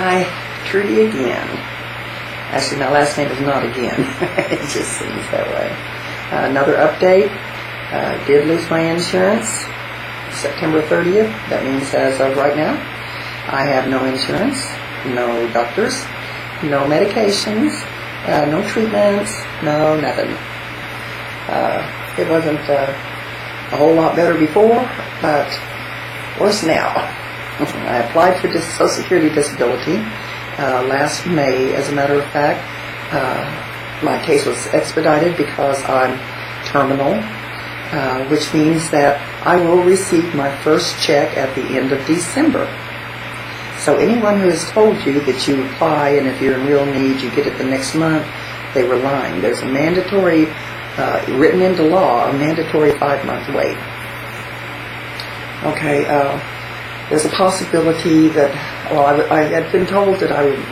Hi, Trudy again. Actually, my last name is not again. It just seems that way. Another update. Did lose my insurance September 30th. That means as of right now, I have no insurance, no doctors, no medications, no treatments, no nothing. It wasn't a whole lot better before, but worse now. I applied for Social Security disability last May. As a matter of fact, my case was expedited because I'm terminal, which means that I will receive my first check at the end of December. So anyone who has told you that you apply and if you're in real need you get it the next month, they were lying. There's a mandatory, written into law, a mandatory 5-month wait. Okay, there's a possibility that, well, I had been told that I would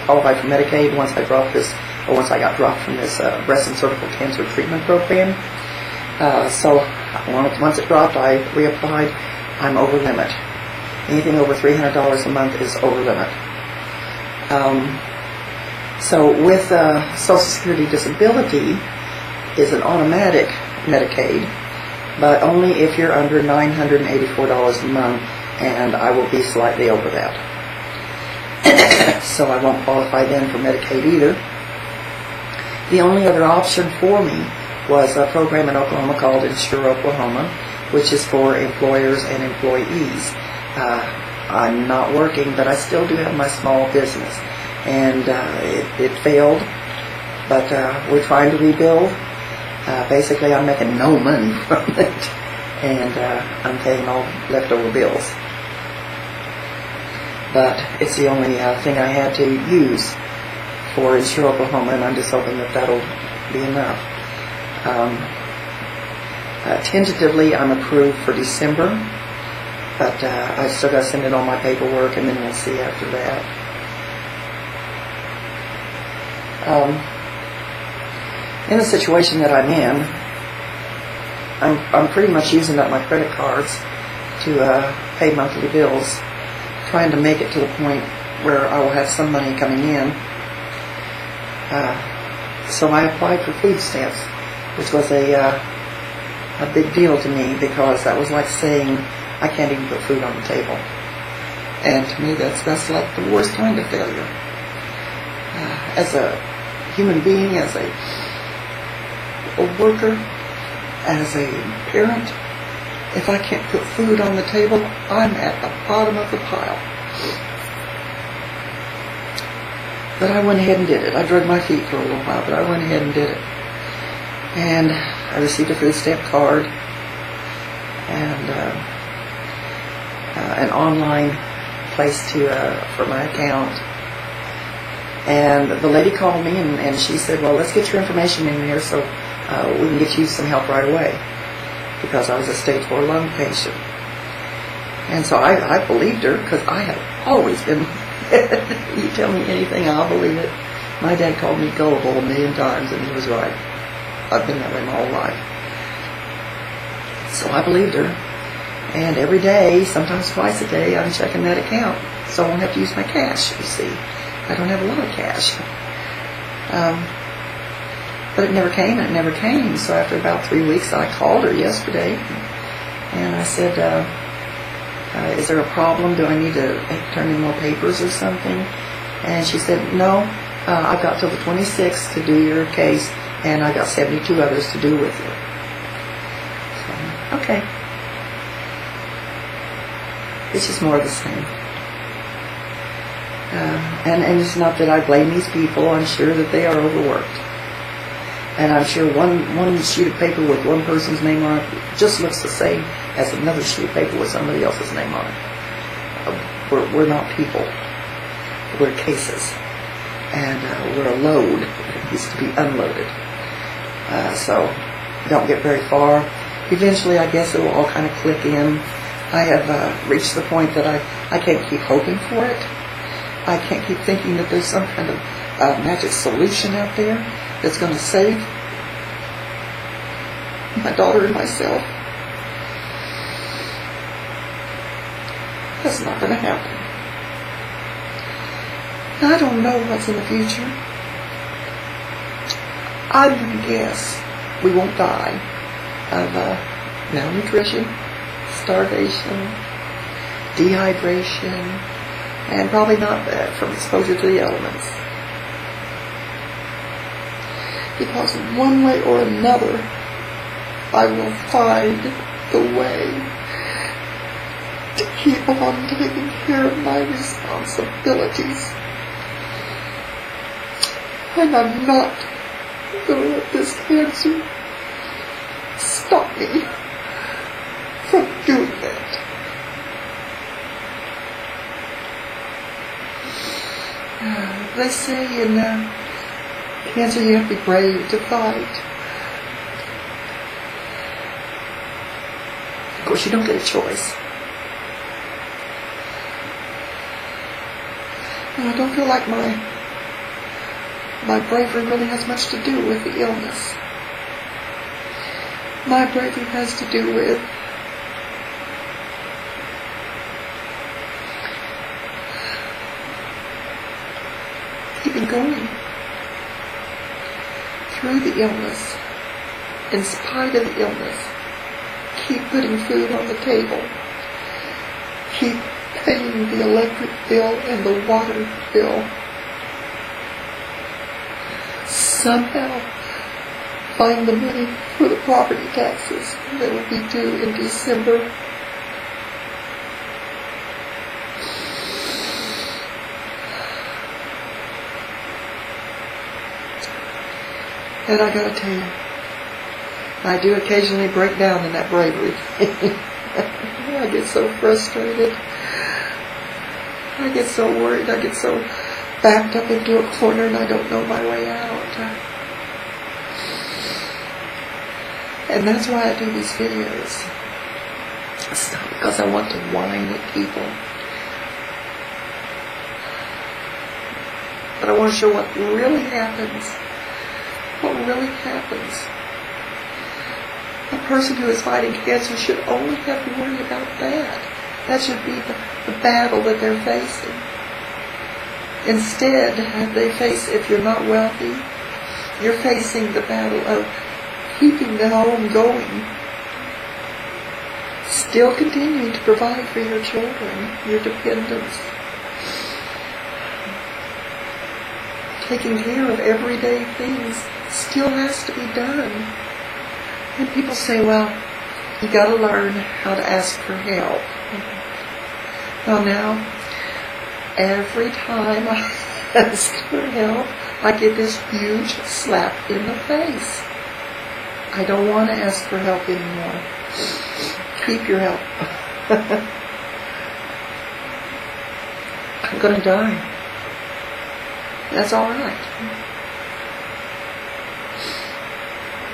qualify for Medicaid once I dropped this, or once I got dropped from this breast and cervical cancer treatment program. So once it dropped, I reapplied. I'm over limit. Anything over $300 a month is over limit. So with Social Security disability is an automatic Medicaid, but only if you're under $984 a month, and I will be slightly over that. So I won't qualify then for Medicaid either. The only other option for me was a program in Oklahoma called Insure Oklahoma, which is for employers and employees. I'm not working, but I still do have my small business. And it failed, but we're trying to rebuild. Basically, I'm making no money from it, and I'm paying all leftover bills. But it's the only thing I had to use for Insure Oklahoma, and I'm just hoping that that'll be enough. Tentatively, I'm approved for December, but I still got to send in all my paperwork, and then we'll see after that. In the situation that I'm in, I'm pretty much using up my credit cards to pay monthly bills, trying to make it to the point where I will have some money coming in. So I applied for food stamps, which was a big deal to me, because that was like saying I can't even put food on the table. And to me, that's like the worst kind of failure. As a human being, as a worker, as a parent, if I can't put food on the table, I'm at the bottom of the pile. But I went ahead and did it. I dragged my feet for a little while, but I went ahead and did it. And I received a food stamp card and an online place for my account. And the lady called me and she said, well, let's get your information in here so we can get you some help right away, because I was a stage 4 lung patient. And so I believed her, because I have always been, you tell me anything, I'll believe it. My dad called me gullible a million times, and he was right. I've been that way my whole life. So I believed her. And every day, sometimes twice a day, I'm checking that account, so I won't have to use my cash, you see. I don't have a lot of cash. But it never came, and it never came. So after about 3 weeks, I called her yesterday, and I said, is there a problem? Do I need to turn in more papers or something? And she said, no, I've got till the 26th to do your case, and I've got 72 others to do with you. So, okay. It's just more of the same. And it's not that I blame these people. I'm sure that they are overworked. And I'm sure one sheet of paper with one person's name on it just looks the same as another sheet of paper with somebody else's name on it. We're not people. We're cases. And we're a load that needs to be unloaded. So don't get very far. Eventually, I guess it will all kind of click in. I have reached the point that I can't keep hoping for it. I can't keep thinking that there's some kind of magic solution out there that's going to save my daughter and myself. That's not going to happen. I don't know what's in the future. I'm going to guess we won't die of malnutrition, starvation, dehydration, and probably not from exposure to the elements. Because one way or another, I will find the way to keep on taking care of my responsibilities. And I'm not going to let this cancer stop me from doing that. They say in cancer you have to be brave to fight. Of course, you don't get a choice. And I don't feel like my bravery really has much to do with the illness. My bravery has to do with keeping going through the illness, in spite of the illness. Keep putting food on the table. Keep paying the electric bill and the water bill. Somehow find the money for the property taxes that will be due in December. And I gotta tell you, I do occasionally break down in that bravery. I get so frustrated. I get so worried. I get so backed up into a corner and I don't know my way out. And that's why I do these videos. It's not because I want to whine at people, but I want to show what really happens. What really happens. A person who is fighting cancer should only have to worry about that. That should be the battle that they're facing. Instead, they face, if you're not wealthy, you're facing the battle of keeping the home going. Still continuing to provide for your children, your dependents. Taking care of everyday things still has to be done. And people say, well, you got to learn how to ask for help. Well, now, every time I ask for help, I get this huge slap in the face. I don't want to ask for help anymore. Keep your help. I'm going to die. That's all right.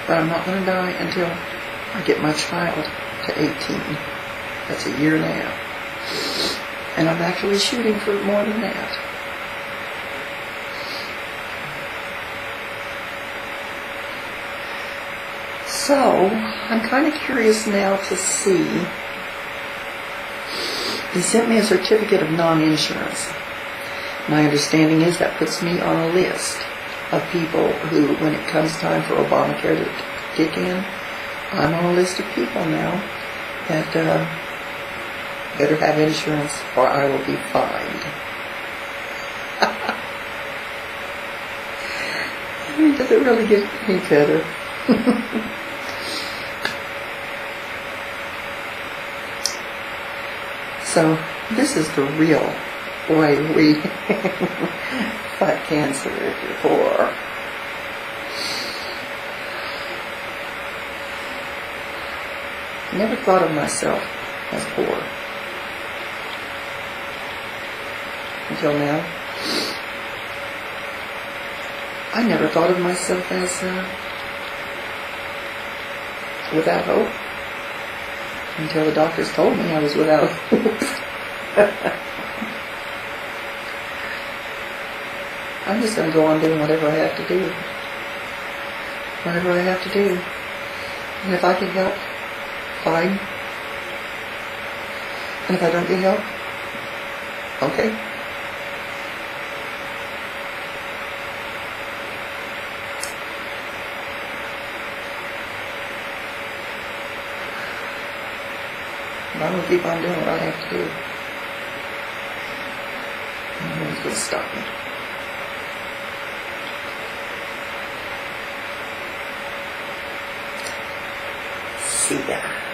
But I'm not going to die until I get my child to 18. That's a year and a half. And I'm actually shooting for more than that. So, I'm kind of curious now to see. He sent me a certificate of non-insurance. My understanding is that puts me on a list of people who, when it comes time for Obamacare to kick in, I'm on a list of people now that better have insurance or I will be fined. Does it really get any better? So, this is the real way we fight cancer if you're poor. I never thought of myself as poor until now. I never thought of myself as without hope until the doctors told me I was without hope. I'm just going to go on doing whatever I have to do. Whatever I have to do. And if I can help, fine. And if I don't get help, okay. I'm going to keep on doing what I have to do. Nobody's going to stop me. See ya.